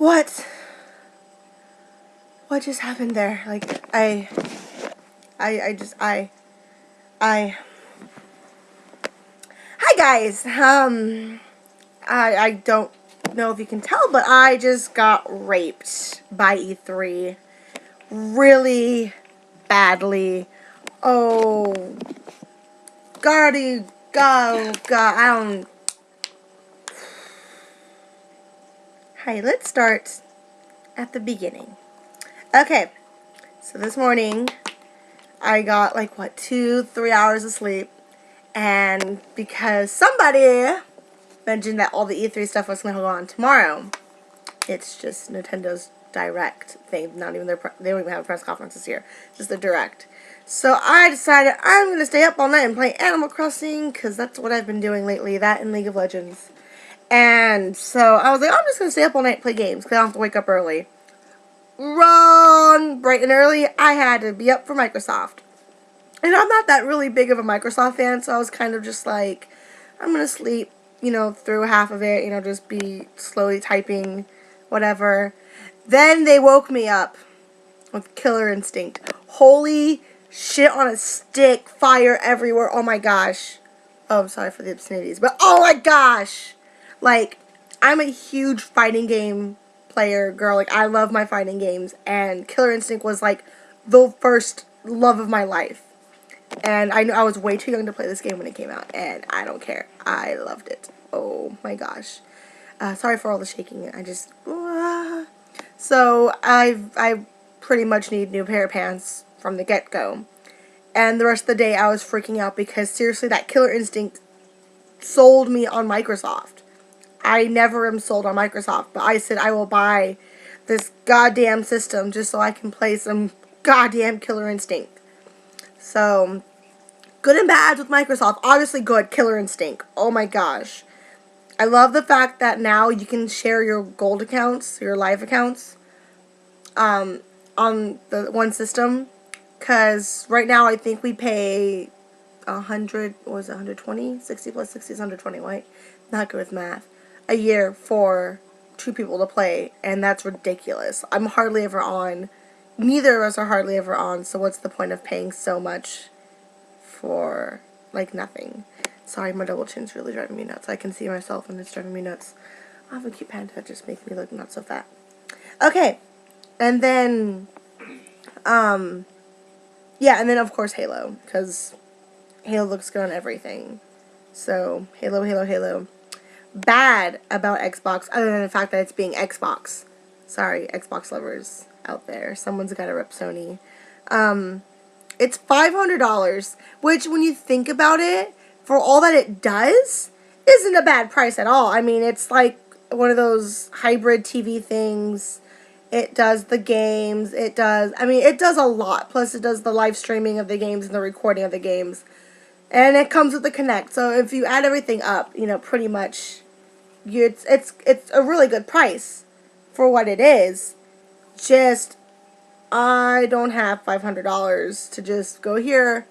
What just happened there? Like, I hi guys. I don't know if you can tell, but I just got raped by E3 really badly. Oh, God, I don't. Hi, let's start at the beginning. Okay, so this morning I got like 2-3 hours of sleep, and because somebody mentioned that all the E3 stuff was going to go on tomorrow, it's just Nintendo's direct thing. Not even they don't even have press conferences here. It's just the direct. So I decided I'm going to stay up all night and play Animal Crossing, because that's what I've been doing lately. That and League of Legends. And so I was like, I'm just going to stay up all night and play games, because I don't have to wake up early. Wrong! Bright and early, I had to be up for Microsoft. And I'm not that really big of a Microsoft fan, so I was kind of just like, I'm going to sleep, through half of it, just be slowly typing, whatever. Then they woke me up with Killer Instinct. Holy shit on a stick, fire everywhere, oh my gosh. Oh, I'm sorry for the obscenities, but oh my gosh! Like, I'm a huge fighting game player, girl. Like, I love my fighting games, and Killer Instinct was, like, the first love of my life. And I knew I was way too young to play this game when it came out, and I don't care. I loved it. Oh my gosh. Sorry for all the shaking. I just... So, I pretty much need a new pair of pants from the get-go. And the rest of the day, I was freaking out because, seriously, that Killer Instinct sold me on Microsoft. I never am sold on Microsoft, but I said I will buy this goddamn system just so I can play some goddamn Killer Instinct. So, good and bad with Microsoft. Obviously good, Killer Instinct. Oh my gosh. I love the fact that now you can share your gold accounts, your live accounts, on the one system. Because right now I think we pay 100, what was it, 120? 60 plus 60 is 120, right? Not good with math. A year for 2 people to play, and that's ridiculous. I'm hardly ever on. Neither of us are hardly ever on, so what's the point of paying so much for, like, nothing? Sorry, my double chin's really driving me nuts. I can see myself, and it's driving me nuts. I have a cute panda that just makes me look not so fat. Okay, and then, yeah, and then, of course, Halo, because Halo looks good on everything. So, Halo. Bad about Xbox, other than the fact that it's being Xbox. Sorry, Xbox lovers out there. Someone's got to rip Sony. It's $500, which when you think about it, for all that it does, isn't a bad price at all. I mean, it's like one of those hybrid TV things. It does the games. It does a lot. Plus, it does the live streaming of the games and the recording of the games. And it comes with the Kinect. So if you add everything up, pretty much, it's a really good price for what it is. Just, I don't have $500 to just go here,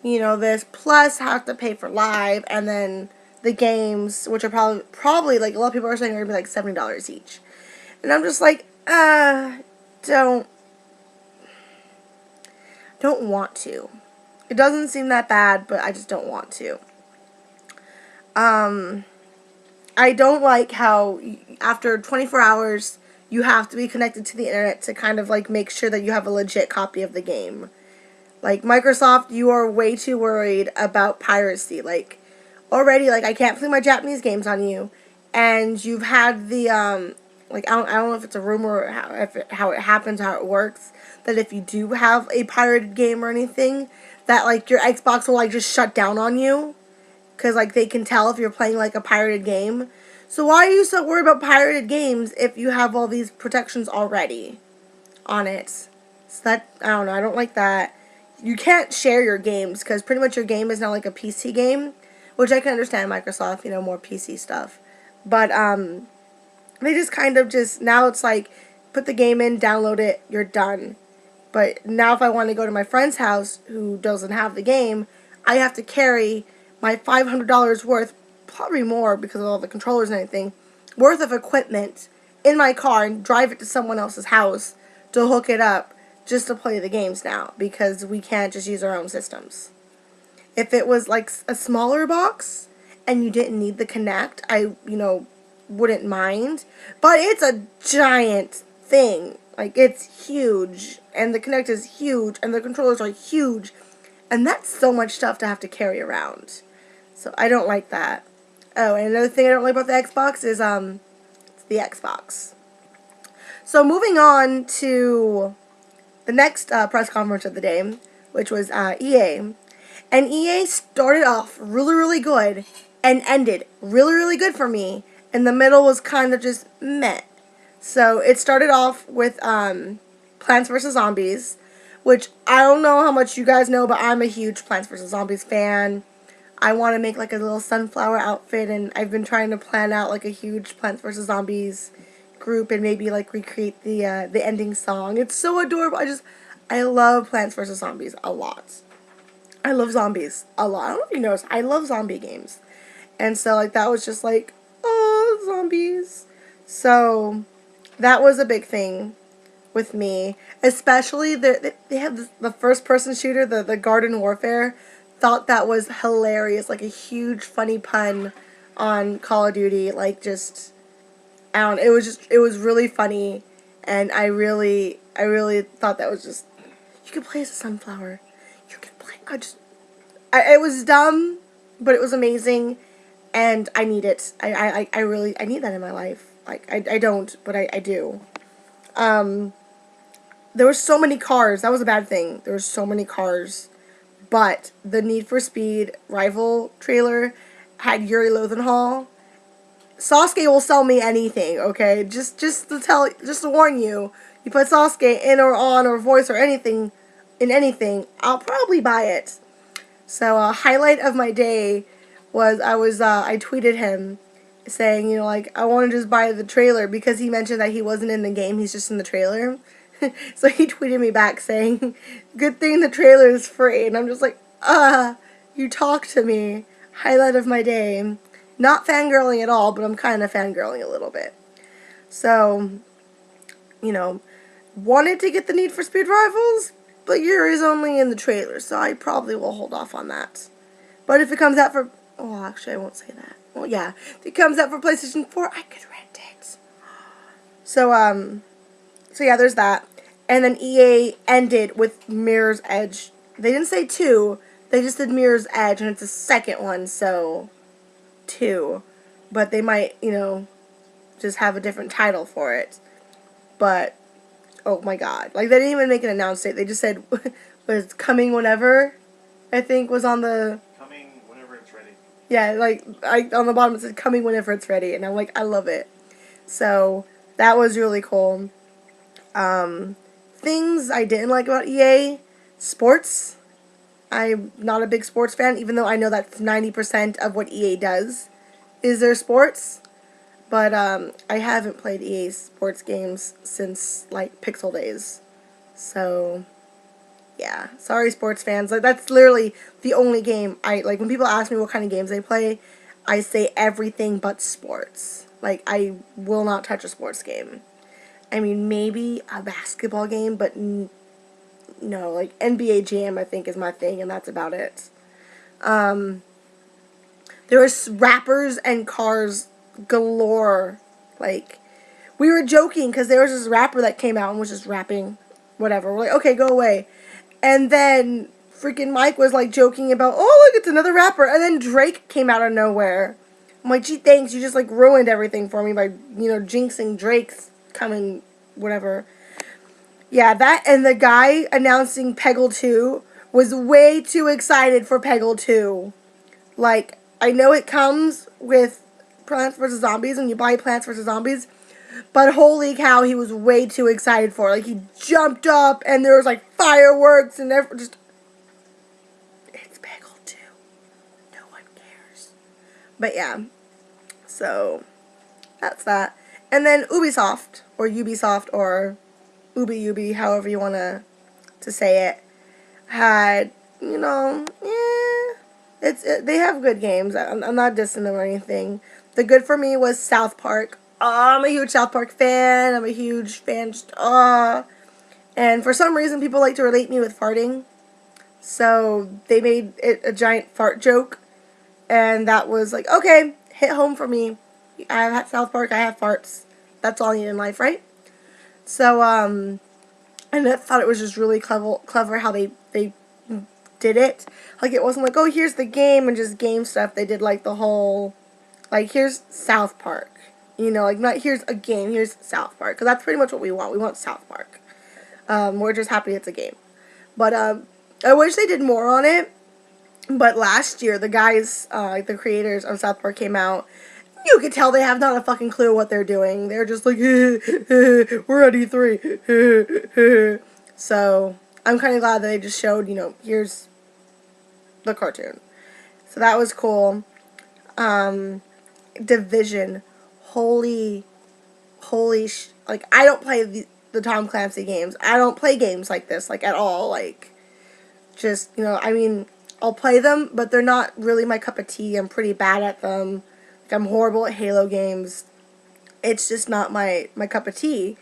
this, plus have to pay for live, and then the games, which are probably like a lot of people are saying are going to be like $70 each. And I'm just like, don't want to. It doesn't seem that bad, but I just don't want to. I don't like how after 24 hours, you have to be connected to the internet to kind of like make sure that you have a legit copy of the game. Like, Microsoft, you are way too worried about piracy. Like, already, like, I can't play my Japanese games on you. And you've had the, like, I don't know if it's a rumor or how it happens, how it works, that if you do have a pirated game or anything, that, like, your Xbox will, like, just shut down on you. Because, like, they can tell if you're playing, like, a pirated game. So why are you so worried about pirated games if you have all these protections already on it? So that, I don't know, I don't like that. You can't share your games, because pretty much your game is now like a PC game, which I can understand Microsoft, more PC stuff. But, they just kind of now it's like, put the game in, download it, you're done. But now if I want to go to my friend's house, who doesn't have the game, I have to carry my $500 worth, probably more because of all the controllers and everything, worth of equipment in my car and drive it to someone else's house to hook it up just to play the games now, because we can't just use our own systems. If it was like a smaller box and you didn't need the Kinect, I, wouldn't mind. But it's a giant thing. Like, it's huge. And the Kinect is huge. And the controllers are huge. And that's so much stuff to have to carry around. So I don't like that. Oh, and another thing I don't like about the Xbox is, it's the Xbox. So moving on to the next press conference of the day, which was EA. And EA started off really, really good and ended really, really good for me. And the middle was kind of just meh. So it started off with Plants vs. Zombies, which I don't know how much you guys know, but I'm a huge Plants vs. Zombies fan. I want to make like a little sunflower outfit, and I've been trying to plan out like a huge Plants vs. Zombies group and maybe like recreate the ending song. It's so adorable. I love Plants vs. Zombies a lot. I love zombies a lot. I don't know if you noticed, I love zombie games. And so, like, that was just like, oh, zombies. So, that was a big thing with me. Especially, they have the first-person shooter, the Garden Warfare. Thought that was hilarious. Like, a huge, funny pun on Call of Duty. Like, just, I don't know. It was really funny. And I really thought that was just, you could play as a sunflower. You can play. It was dumb, but it was amazing, and I need it. I need that in my life. Like, I don't, but I do. There were so many cars. That was a bad thing. There were so many cars, but the Need for Speed Rival trailer had Yuri Lowenthal. Sasuke will sell me anything, okay? Just to warn you, you put Sasuke in or on or voice or anything, in anything, I'll probably buy it. So a highlight of my day was I tweeted him saying, like, I want to just buy the trailer, because he mentioned that he wasn't in the game, he's just in the trailer. So he tweeted me back saying, good thing the trailer is free. And I'm just like, you talk to me. Highlight of my day. Not fangirling at all, but I'm kind of fangirling a little bit. So, wanted to get the Need for Speed Rivals, but Yuri's only in the trailer, so I probably will hold off on that. But if it comes out for, oh, actually I won't say that. Well, yeah, if it comes out for PlayStation 4, I could rent it. So yeah, there's that. And then EA ended with Mirror's Edge. They didn't say 2, they just said Mirror's Edge, and it's a second one, so 2. But they might, just have a different title for it. But oh my god. Like, they didn't even make an announce date. They just said, was coming whenever, I think, was on the... Coming whenever it's ready. Yeah, like, on the bottom it said, coming whenever it's ready. And I'm like, I love it. So, that was really cool. Things I didn't like about EA. Sports. I'm not a big sports fan, even though I know that's 90% of what EA does is their sports. But I haven't played EA sports games since, like, Pixel days. So, yeah. Sorry, sports fans. Like, that's literally the only game like, when people ask me what kind of games I play, I say everything but sports. Like, I will not touch a sports game. I mean, maybe a basketball game, but no. Like, NBA Jam, I think, is my thing, and that's about it. There was rappers and cars galore. Like, we were joking because there was this rapper that came out and was just rapping whatever. We're like, okay, go away. And then freaking Mike was like joking about, oh, look, it's another rapper. And then Drake came out of nowhere. I'm like, gee, thanks, you just like ruined everything for me by, jinxing Drake's coming, whatever. Yeah, that, and the guy announcing Peggle 2 was way too excited for Peggle 2. Like, I know it comes with Plants vs. Zombies, and you buy Plants vs. Zombies, but holy cow, he was way too excited for it. Like, he jumped up, and there was, like, fireworks, and just, it's Peggle 2. No one cares. But, yeah, so, that's that. And then Ubisoft, or Ubi, however you want to say it, had, they have good games. I'm not dissing them or anything. The good for me was South Park. I'm a huge South Park fan. I'm a huge fan. And for some reason, people like to relate me with farting. So they made it a giant fart joke. And that was like, okay, hit home for me. I have South Park, I have farts. That's all I need in life, right? So, and I thought it was just really clever how they did it. Like, it wasn't like, oh, here's the game and just game stuff. They did, like, the whole, like, here's South Park. You know, like, not here's a game, here's South Park. Because that's pretty much what we want. We want South Park. We're just happy it's a game. But, I wish they did more on it. But last year, the guys, the creators of South Park came out. You could tell they have not a fucking clue what they're doing. They're just like, we're at E3. So, I'm kind of glad that they just showed, you know, here's the cartoon. So that was cool. Division. Holy, like, I don't play the Tom Clancy games. I don't play games like this, like, at all. Like, just, you know, I mean, I'll play them, but they're not really my cup of tea. I'm pretty bad at them. Like, I'm horrible at Halo games. It's just not my cup of tea.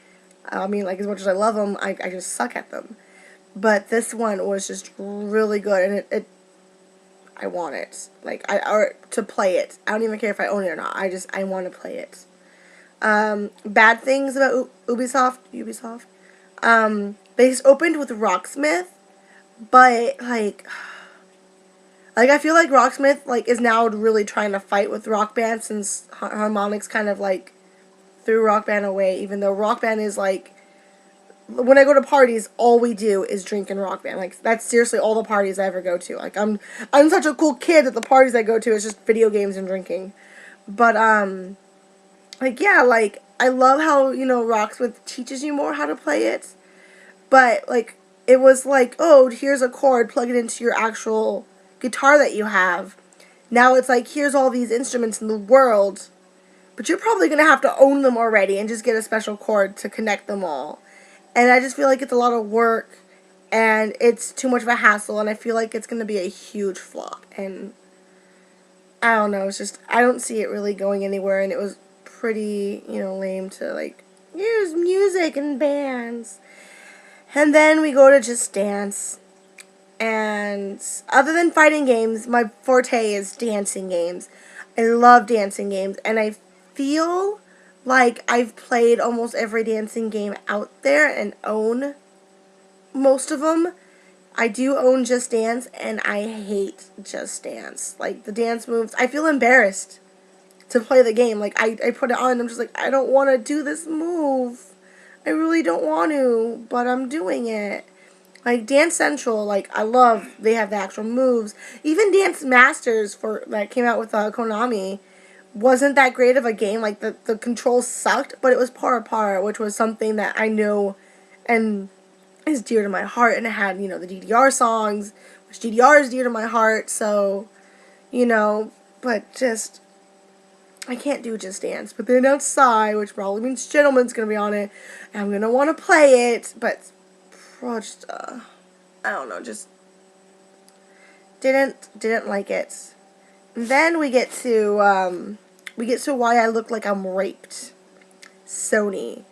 I mean, like, as much as I love them, I just suck at them. But this one was just really good, and I want it. Like, or to play it. I don't even care if I own it or not. I want to play it. Bad things about Ubisoft. They just opened with Rocksmith, but, like, I feel like Rocksmith, like, is now really trying to fight with Rock Band since Harmonix kind of, like, threw Rock Band away, even though Rock Band is, like, when I go to parties, all we do is drink and Rock Band. Like, that's seriously all the parties I ever go to. Like, I'm such a cool kid that the parties I go to is just video games and drinking. But, like, yeah, like, I love how, you know, Rocksmith teaches you more how to play it. But, like, it was like, oh, here's a chord, plug it into your actual guitar that you have. Now it's like, here's all these instruments in the world, but you're probably going to have to own them already and just get a special chord to connect them all. And I just feel like it's a lot of work, and it's too much of a hassle, and I feel like it's going to be a huge flop. And I don't know, it's just, I don't see it really going anywhere, and it was pretty, you know, lame to, like, use music and bands. And then we go to Just Dance. And other than fighting games, my forte is dancing games. I love dancing games, and I feel like I've played almost every dancing game out there and own most of them. I do own Just Dance, and I hate Just Dance. Like, the dance moves, I feel embarrassed to play the game. Like, I put it on, and I'm just like, I don't want to do this move. I really don't want to, but I'm doing it. Like, Dance Central, like, I love, they have the actual moves. Even Dance Masters, that came out with Konami, wasn't that great of a game. Like, the controls sucked, but it was par, which was something that I know and is dear to my heart. And it had, you know, the DDR songs, which DDR is dear to my heart, so, you know, but just, I can't do Just Dance. But then outside, which probably means Gentleman's gonna be on it, and I'm gonna want to play it, but just, I don't know, just didn't like it. And then we get to why I look like I'm raped. Sony.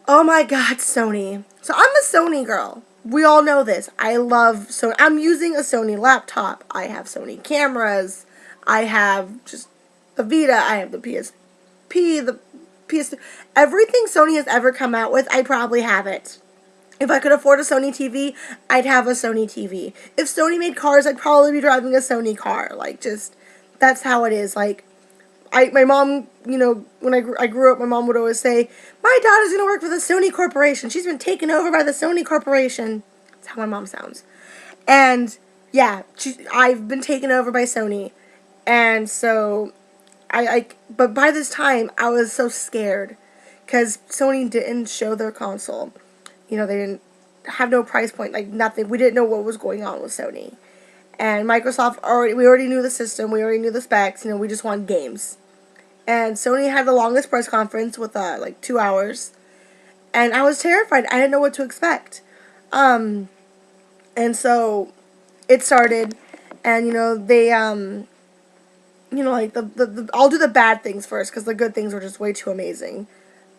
Oh my god, Sony. So I'm a Sony girl. We all know this. I love Sony. I'm using a Sony laptop. I have Sony cameras. I have just the Vita. I have the PSP, the PS2. Everything Sony has ever come out with, I probably have it. If I could afford a Sony TV, I'd have a Sony TV. If Sony made cars, I'd probably be driving a Sony car. Like, just, that's how it is. Like, my mom, you know, when I grew up, my mom would always say, my daughter's going to work for the Sony Corporation. She's been taken over by the Sony Corporation. That's how my mom sounds. And, yeah, I've been taken over by Sony. And so, but by this time, I was so scared. Because Sony didn't show their console. You know, they didn't have no price point, like nothing. We didn't know what was going on with Sony. And Microsoft, we already knew the system, we already knew the specs, you know, we just wanted games. And Sony had the longest press conference with, like, 2 hours. And I was terrified. I didn't know what to expect. And so, it started, and, you know, they, you know, like I'll do the bad things first because the good things were just way too amazing.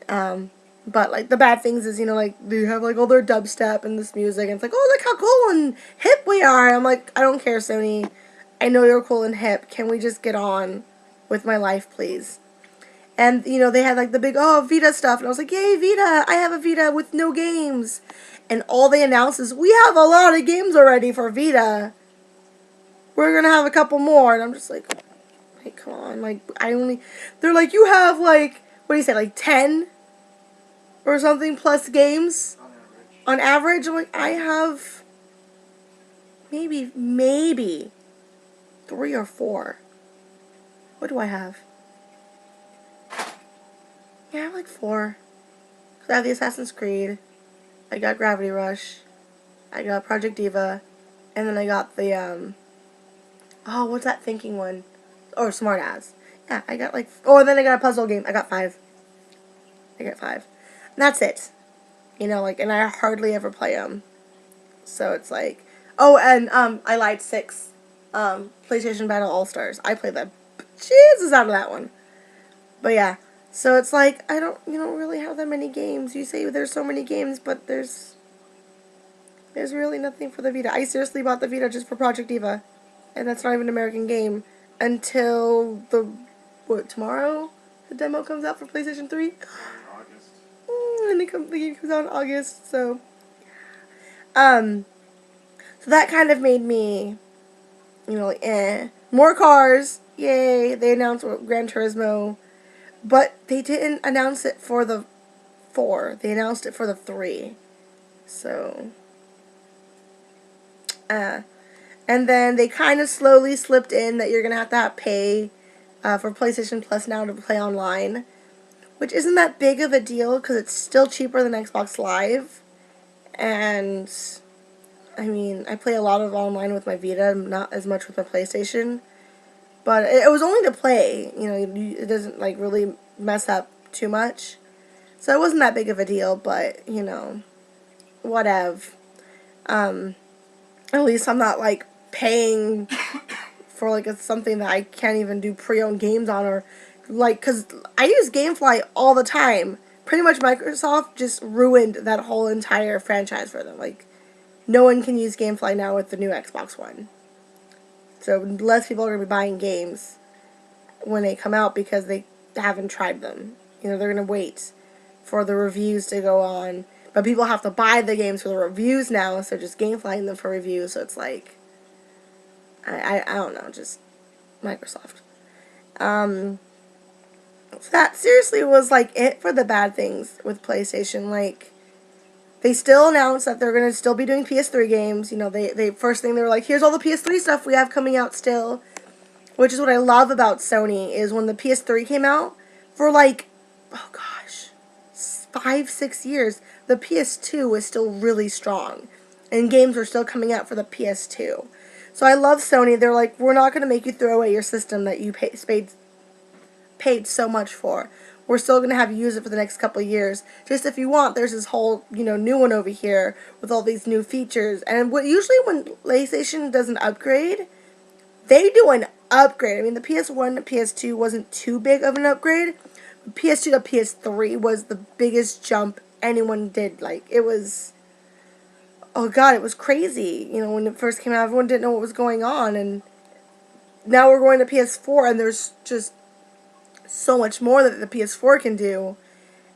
But like the bad things is, you know, like they have like all their dubstep and this music, and it's like, oh, look how cool and hip we are. I'm like, I don't care, Sony. I know you're cool and hip. Can we just get on with my life, please? And, you know, they had like the big, oh, Vita stuff. And I was like, yay, Vita. I have a Vita with no games. And all they announced is, we have a lot of games already for Vita. We're going to have a couple more. And I'm just like, hey, come on. Like, they're like, you have like, what do you say, like 10 or something plus games? On average. I'm like, I have maybe 3 or 4. What do I have? Yeah, I have like 4. So I have the Assassin's Creed. I got Gravity Rush. I got Project Diva. And then I got the, oh, what's that thinking one? Or Smart Ass. Yeah, I got like, oh, and then I got a puzzle game. I got 5. I got 5. And that's it. You know, like, and I hardly ever play them. So it's like, oh, and, I lied, 6. PlayStation Battle All-Stars. I played the Jesus out of that one. But yeah. So it's like, you don't really have that many games. You say there's so many games, but there's really nothing for the Vita. I seriously bought the Vita just for Project Diva. And that's not even an American game. Until tomorrow? The demo comes out for PlayStation 3? August. And the game comes out in August, so. So that kind of made me, you know, like, More cars. Yay. They announced Gran Turismo. But they didn't announce it for the 4. They announced it for the 3. So, and then they kind of slowly slipped in that you're going to have pay for PlayStation Plus now to play online. Which isn't that big of a deal because it's still cheaper than Xbox Live. And, I mean, I play a lot of online with my Vita, not as much with my PlayStation. But it was only to play, you know, it doesn't, like, really mess up too much. So it wasn't that big of a deal, but, you know, whatever. At least I'm not, like, paying for, like, something that I can't even do pre-owned games on, or, like, because I use GameFly all the time. Pretty much Microsoft just ruined that whole entire franchise for them. Like, no one can use GameFly now with the new Xbox One. So less people are going to be buying games when they come out because they haven't tried them. You know, they're going to wait for the reviews to go on. But people have to buy the games for the reviews now instead of just GameFlying them for reviews. So it's like, I don't know, just Microsoft. So that seriously was like it for the bad things with PlayStation. Like, they still announced that they're going to still be doing PS3 games. You know, they first thing they were like, here's all the PS3 stuff we have coming out still. Which is what I love about Sony, is when the PS3 came out, for like, oh gosh, 5-6 years, the PS2 was still really strong. And games were still coming out for the PS2. So I love Sony. They're like, we're not going to make you throw away your system that you paid so much for. We're still going to have you use it for the next couple of years. Just if you want, there's this whole, you know, new one over here with all these new features. And usually when PlayStation does an upgrade, they do an upgrade. I mean, the PS1 to PS2 wasn't too big of an upgrade. PS2 to PS3 was the biggest jump anyone did. Like, it was, oh god, it was crazy. You know, when it first came out, everyone didn't know what was going on. And now we're going to PS4, and there's just so much more that the PS4 can do.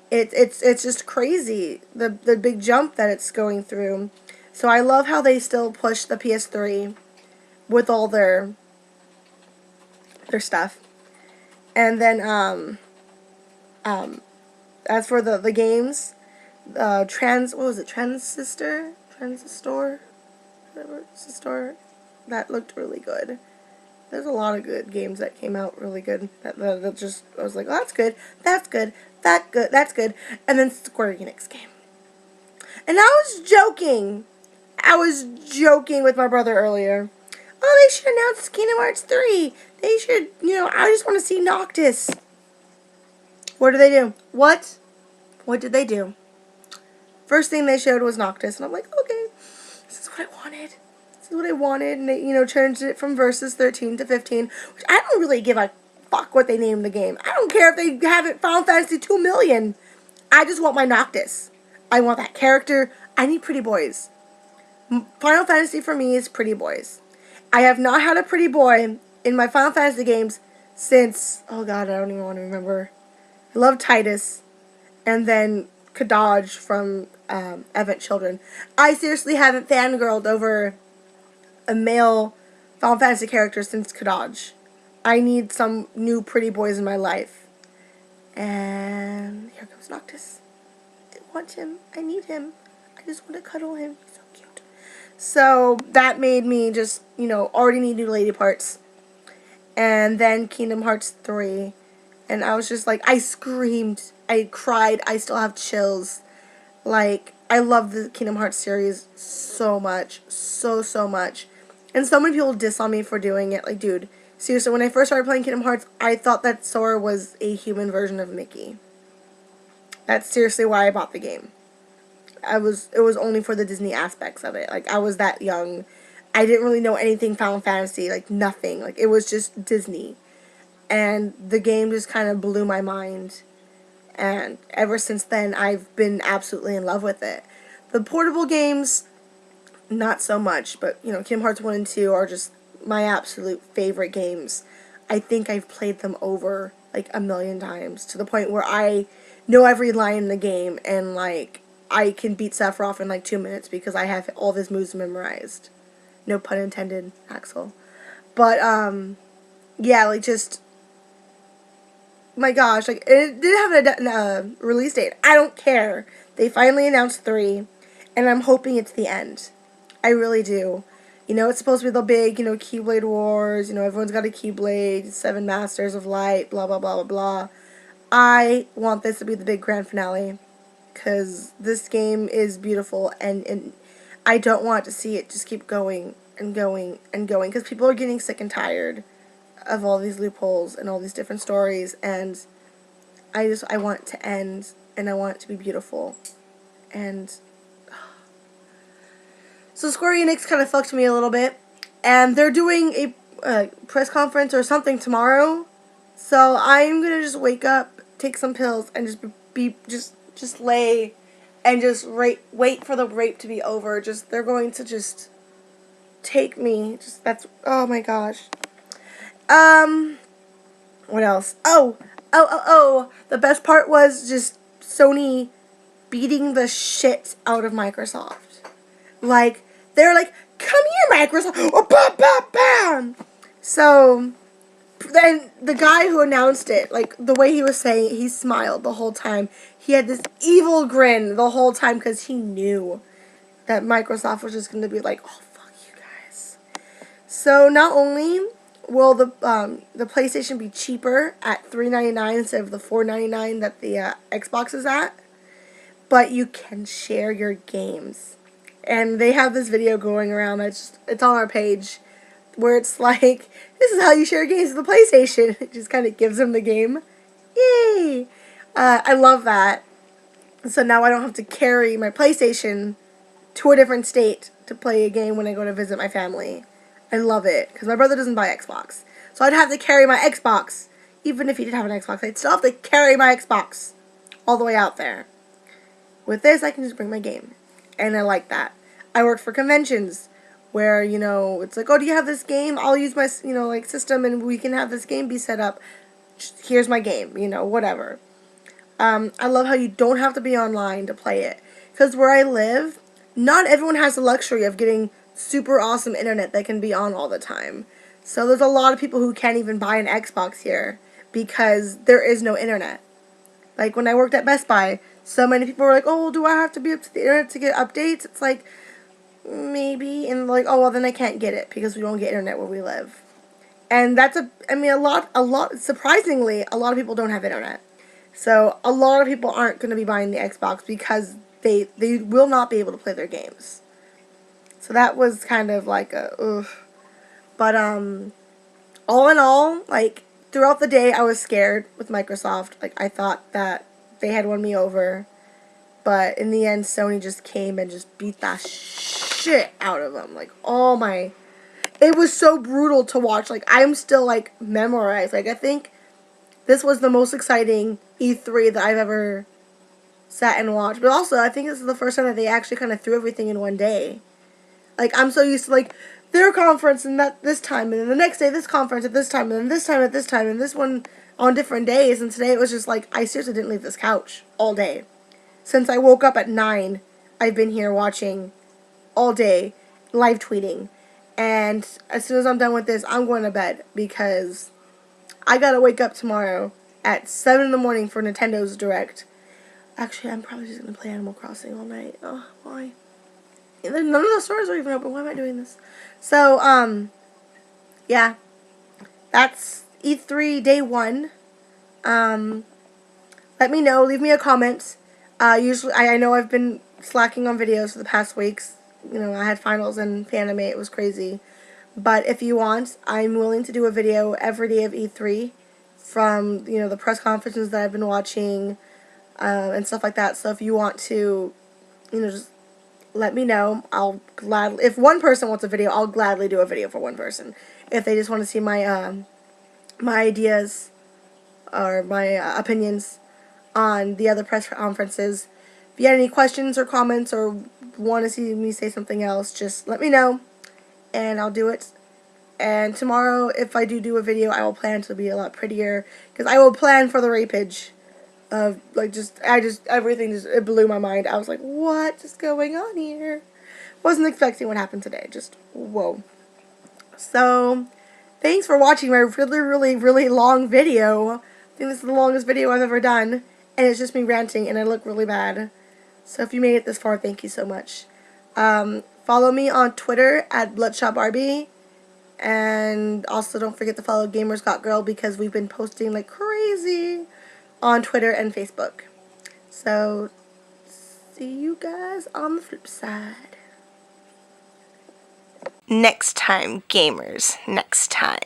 It's just crazy, the big jump that it's going through. So I love how they still push the PS3 with all their stuff. And then as for the games, Transistor, that looked really good. There's a lot of good games that came out really good. That just, I was like, oh, that's good, that's good, that's good. And then Square Enix came. And I was joking with my brother earlier. Oh, they should announce Kingdom Hearts 3. They should, you know, I just want to see Noctis. What did they do? What did they do? First thing they showed was Noctis. And I'm like, okay, this is what I wanted. This This is what I wanted, and they, changed it from verses 13 to 15, which I don't really give a fuck what they name the game. I don't care if they have it Final Fantasy 2 million. I just want my Noctis. I want that character. I need pretty boys. Final Fantasy for me is pretty boys. I have not had a pretty boy in my Final Fantasy games since, oh god, I don't even want to remember. I love Titus, and then Kadaj from Event Children. I seriously haven't fangirled over a male Final Fantasy character since Kadaj. I need some new pretty boys in my life. And here comes Noctis. I want him. I need him. I just want to cuddle him. He's so cute. So that made me just, already need new lady parts. And then Kingdom Hearts 3. And I was just like, I screamed. I cried. I still have chills. Like, I love the Kingdom Hearts series so much. So, so much. And so many people diss on me for doing it. Like, dude, seriously, when I first started playing Kingdom Hearts, I thought that Sora was a human version of Mickey. That's seriously why I bought the game. It was only for the Disney aspects of it. Like, I was that young. I didn't really know anything Final Fantasy, like, nothing. Like, it was just Disney. And the game just kind of blew my mind. And ever since then, I've been absolutely in love with it. The portable games, not so much. But, Kingdom Hearts 1 and 2 are just my absolute favorite games. I think I've played them over, like, 1,000,000 times. To the point where I know every line in the game. And, like, I can beat Sephiroth in, like, 2 minutes because I have all of his moves memorized. No pun intended, Axel. But, yeah, like, just, my gosh, like, it did have a release date. I don't care. They finally announced 3, and I'm hoping it's the end. I really do. It's supposed to be the big, Keyblade Wars, everyone's got a Keyblade, 7 Masters of Light, blah, blah, blah, blah, blah. I want this to be the big grand finale, because this game is beautiful, and I don't want to see it just keep going and going and going, because people are getting sick and tired of all these loopholes and all these different stories, and I want it to end, and I want it to be beautiful. And so Square Enix kind of fucked me a little bit, and they're doing a press conference or something tomorrow, so I'm gonna just wake up, take some pills, and just lay and just wait for the rape to be over. They're going to just take me. Oh my gosh. What else? Oh. The best part was just Sony beating the shit out of Microsoft. Like, they're like, come here, Microsoft. Oh, bam, bam, bam. So, then the guy who announced it, like, the way he was saying it, he smiled the whole time. He had this evil grin the whole time because he knew that Microsoft was just going to be like, oh, fuck you guys. So, not only will the PlayStation be cheaper at $3.99 instead of the $4.99 that the Xbox is at, but you can share your games. And they have this video going around. It's on our page, where it's like, this is how you share games with the PlayStation. It just kind of gives them the game. Yay! I love that. So now I don't have to carry my PlayStation to a different state to play a game when I go to visit my family. I love it, because my brother doesn't buy Xbox. So I'd have to carry my Xbox. Even if he did have an Xbox, I'd still have to carry my Xbox all the way out there. With this, I can just bring my game. And I like that. I work for conventions where, it's like, oh, do you have this game? I'll use my, system, and we can have this game be set up. Here's my game, whatever. I love how you don't have to be online to play it. Because where I live, not everyone has the luxury of getting super awesome internet that can be on all the time. So there's a lot of people who can't even buy an Xbox here because there is no internet. Like, when I worked at Best Buy, so many people were like, oh, do I have to be up to the internet to get updates? It's like, maybe. And like, oh, well, then I can't get it because we don't get internet where we live. And that's surprisingly, a lot of people don't have internet. So a lot of people aren't going to be buying the Xbox because they will not be able to play their games. So that was kind of like a, ugh. But, all in all, like, throughout the day, I was scared with Microsoft. Like, I thought that they had won me over. But in the end, Sony just came and just beat that shit out of them. Like, oh my, it was so brutal to watch. Like, I'm still, like, memorized. Like, I think this was the most exciting E3 that I've ever sat and watched. But also, I think this is the first time that they actually kind of threw everything in one day. Like, I'm so used to, like, their conference and that this time, and then the next day this conference at this time, and then this time at this time, and this one on different days. And today it was just like, I seriously didn't leave this couch all day. Since I woke up at 9, I've been here watching all day, live tweeting. And as soon as I'm done with this, I'm going to bed because I gotta wake up tomorrow at 7 in the morning for Nintendo's Direct. Actually, I'm probably just gonna play Animal Crossing all night. Oh, why? None of the stores are even open. Why am I doing this? So, yeah. That's E3 day 1. Let me know. Leave me a comment. Usually, I know I've been slacking on videos for the past weeks. You know, I had finals and Fanime. It was crazy. But if you want, I'm willing to do a video every day of E3 from, you know, the press conferences that I've been watching and stuff like that. So if you want to, you know, just let me know. I'll gladly, if one person wants a video, I'll gladly do a video for one person. If they just want to see my my ideas or my opinions on the other press conferences. If you had any questions or comments or want to see me say something else, just let me know and I'll do it. And tomorrow, if I do a video, I will plan to be a lot prettier because I will plan for the rapage of, like, everything it blew my mind. I was like, what is going on here? Wasn't expecting what happened today. Just, whoa. So, thanks for watching my really, really, really long video. I think this is the longest video I've ever done. And it's just me ranting, and I look really bad. So, if you made it this far, thank you so much. Follow me on Twitter at BloodshotBarbie. And also, don't forget to follow Gamers Got Girl because we've been posting like crazy on Twitter and Facebook. So, see you guys on the flip side. Next time, gamers. Next time.